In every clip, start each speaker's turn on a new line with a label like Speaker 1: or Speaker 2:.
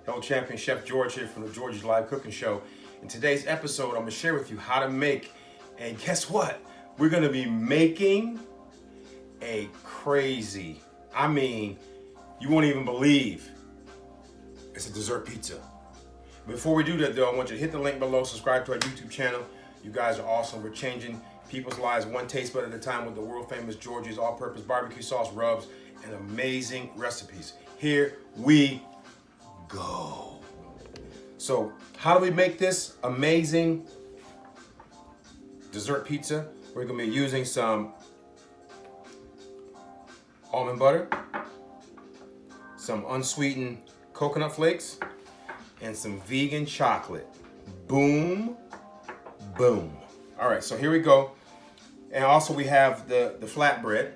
Speaker 1: Hello Champion Chef George here from the George's Live Cooking Show. In today's episode, I'm going to share with you how to make, and guess what? We're going to be making a crazy, you won't even believe, it's a dessert pizza. Before we do that though, I want you to hit the link below, subscribe to our YouTube channel. You guys are awesome. We're changing people's lives one taste bud at a time with the world famous George's all-purpose barbecue sauce rubs and amazing recipes. Here we go. So how do we make this amazing dessert pizza? We're gonna be using some almond butter, some unsweetened coconut flakes, and some vegan chocolate. Boom, boom. All right, so here we go. And also we have the flatbread.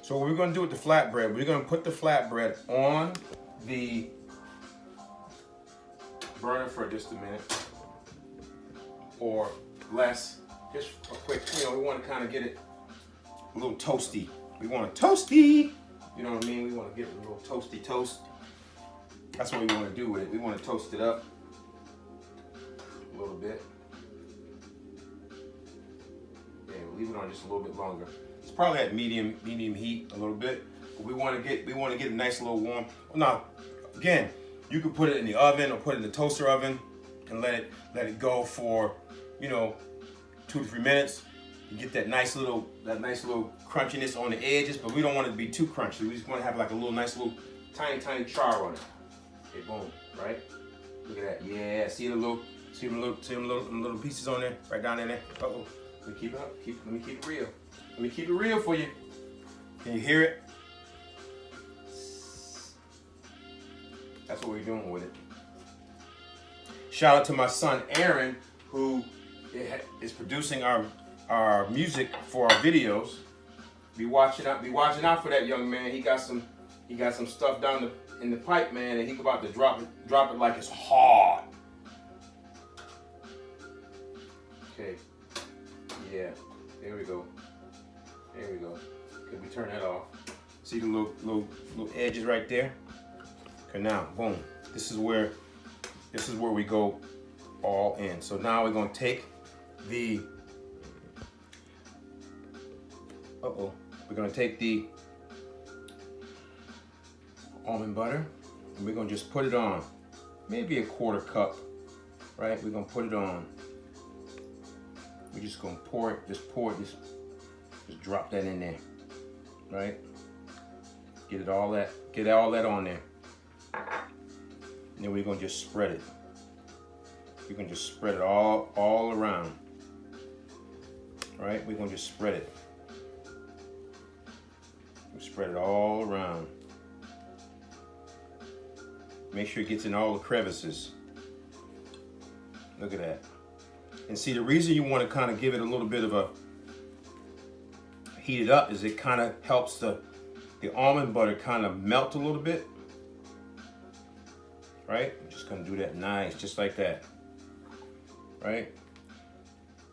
Speaker 1: So what we're gonna do with the flatbread, we're gonna put the flatbread on the burner for just a minute or less. Just a quick, we want to kind of get it a little toasty. We want it toasty, you know what I mean? We want to get it a little toasty toast. That's what we want to do with it. We want to toast it up a little bit. Yeah, we'll leave it on just a little bit longer. It's probably at medium heat a little bit. But we want to get a nice little warm. Now, again, you could put it in the oven or put it in the toaster oven and let it go for, 2 to 3 minutes. You get that nice little crunchiness on the edges, but we don't want it to be too crunchy. We just want to have like a little nice little tiny char on it. Okay, boom, right? Look at that. Yeah, see the little pieces on there, right down in there. Uh-oh. Let me keep it up. Let me keep it real. Let me keep it real for you. Can you hear it? That's what we're doing with it. Shout out to my son Aaron, who is producing our music for our videos. Be watching out for that young man. He got some stuff down in the pipe, man, and he's about to drop it like it's hard. Okay. Yeah. There we go. Could we turn that off? See the little edges right there? Okay, now, boom. This is where we go all in. So now we're gonna take the almond butter and we're gonna just put it on. Maybe a 1/4 cup, right? We're gonna put it on. We're just gonna pour it, just drop that in there, right? Get all that on there. And then we're gonna just spread it. We're gonna just spread it all around. All right, we're gonna just spread it. We spread it all around. Make sure it gets in all the crevices. Look at that. And see, the reason you want to kind of give it a little bit of a heat it up is it kind of helps the almond butter kind of melt a little bit. Right? I'm just gonna do that nice, just like that. Right?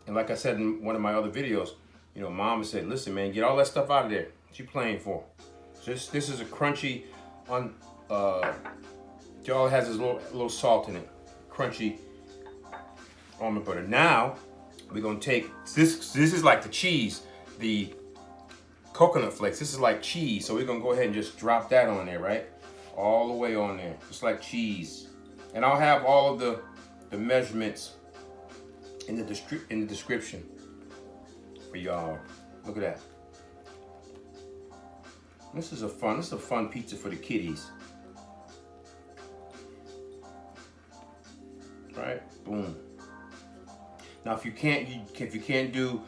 Speaker 1: And like I said in one of my other videos, Mama said, listen, man, get all that stuff out of there. What you playing for? This is a crunchy, it all has this little salt in it. Crunchy almond butter. Now, we're gonna take, this is like the cheese, the coconut flakes. This is like cheese. So we're gonna go ahead and just drop that on there, right? All the way on there, just like cheese. And I'll have all of the measurements in the description for y'all. Look at that. This is a fun pizza for the kiddies. Right? Boom. Now if you can't do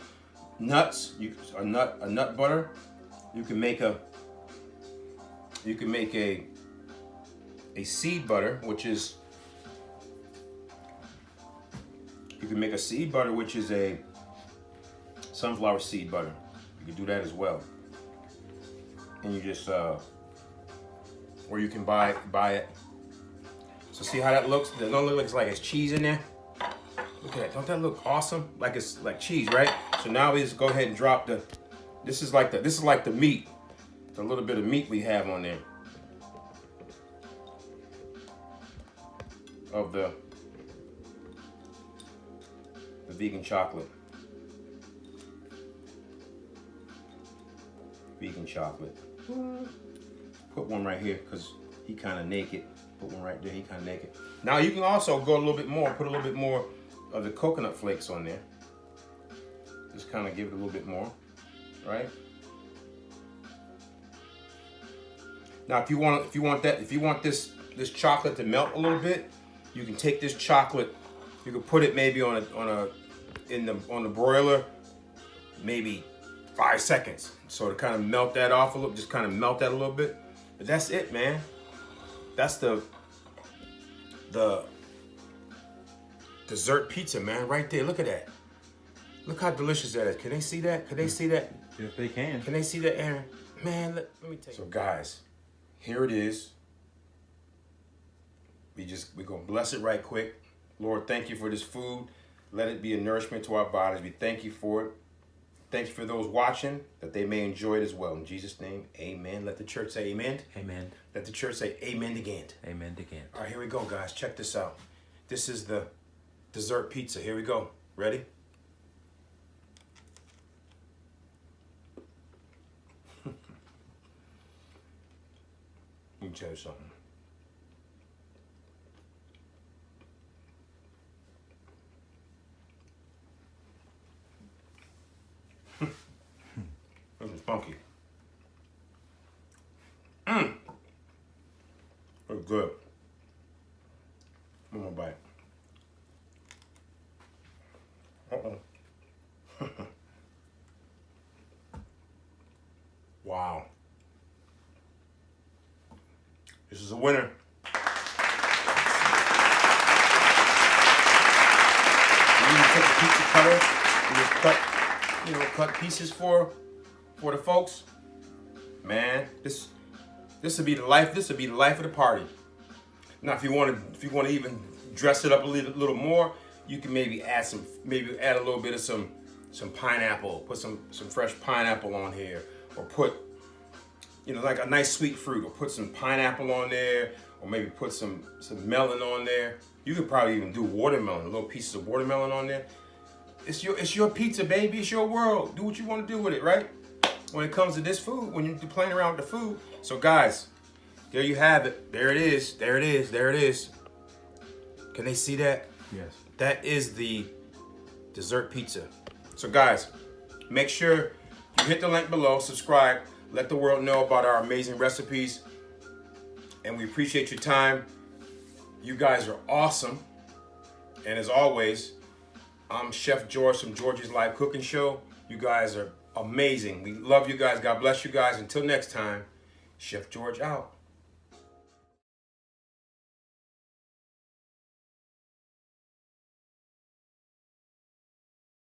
Speaker 1: nuts, a nut butter, you can make a seed butter, which is a sunflower seed butter. You can do that as well. And you just or you can buy it. So see how that looks? It don't look like it's cheese in there. Look at that. Don't that look awesome? Like it's like cheese, right? So now we just go ahead and drop this is like the meat. The little bit of meat we have on there. of the vegan chocolate. Vegan chocolate. Put one right here because he kind of naked. Put one right there, he kind of naked. Now you can also go a little bit more, put a little bit more of the coconut flakes on there. Just kind of give it a little bit more, right? Now if you want this chocolate to melt a little bit, you can take this chocolate, you can put it maybe on the broiler, maybe 5 seconds. So to kind of melt that off a little, just kind of melt that a little bit. But that's it, man. That's the dessert pizza, man, right there. Look at that. Look how delicious that is. Can they see that? Can they see that?
Speaker 2: Yes, they can.
Speaker 1: Can they see that, Aaron? Man, let me tell you. So guys, here it is. We're gonna bless it right quick. Lord, thank you for this food. Let it be a nourishment to our bodies. We thank you for it. Thanks for those watching, that they may enjoy it as well. In Jesus' name, amen. Let the church say amen.
Speaker 2: Amen.
Speaker 1: Let the church say amen again.
Speaker 2: Amen again.
Speaker 1: All right, here we go, guys. Check this out. This is the dessert pizza. Here we go. Ready? Let me tell you something. This is funky. That's good. One more bite. Wow. This is a winner. You need to take a pizza cutter and just cut pieces for the folks. Man, this would be the life. This would be the life of the party. Now, if you want to even dress it up a little more, you can maybe add a little bit of some pineapple. Put some fresh pineapple on here, or put like a nice sweet fruit, or put some pineapple on there, or maybe put some melon on there. You could probably even do watermelon, little pieces of watermelon on there. It's your pizza, baby. It's your world. Do what you want to do with it, right? When it comes to this food, when you're playing around with the food. So guys, there you have it. There it is. There it is. There it is. Can they see that?
Speaker 2: Yes.
Speaker 1: That is the dessert pizza. So guys, make sure you hit the link below, subscribe, let the world know about our amazing recipes. And we appreciate your time. You guys are awesome. And as always, I'm Chef George from George's Live Cooking Show. You guys are amazing. We love you guys. God bless you guys. Until next time, Chef George out.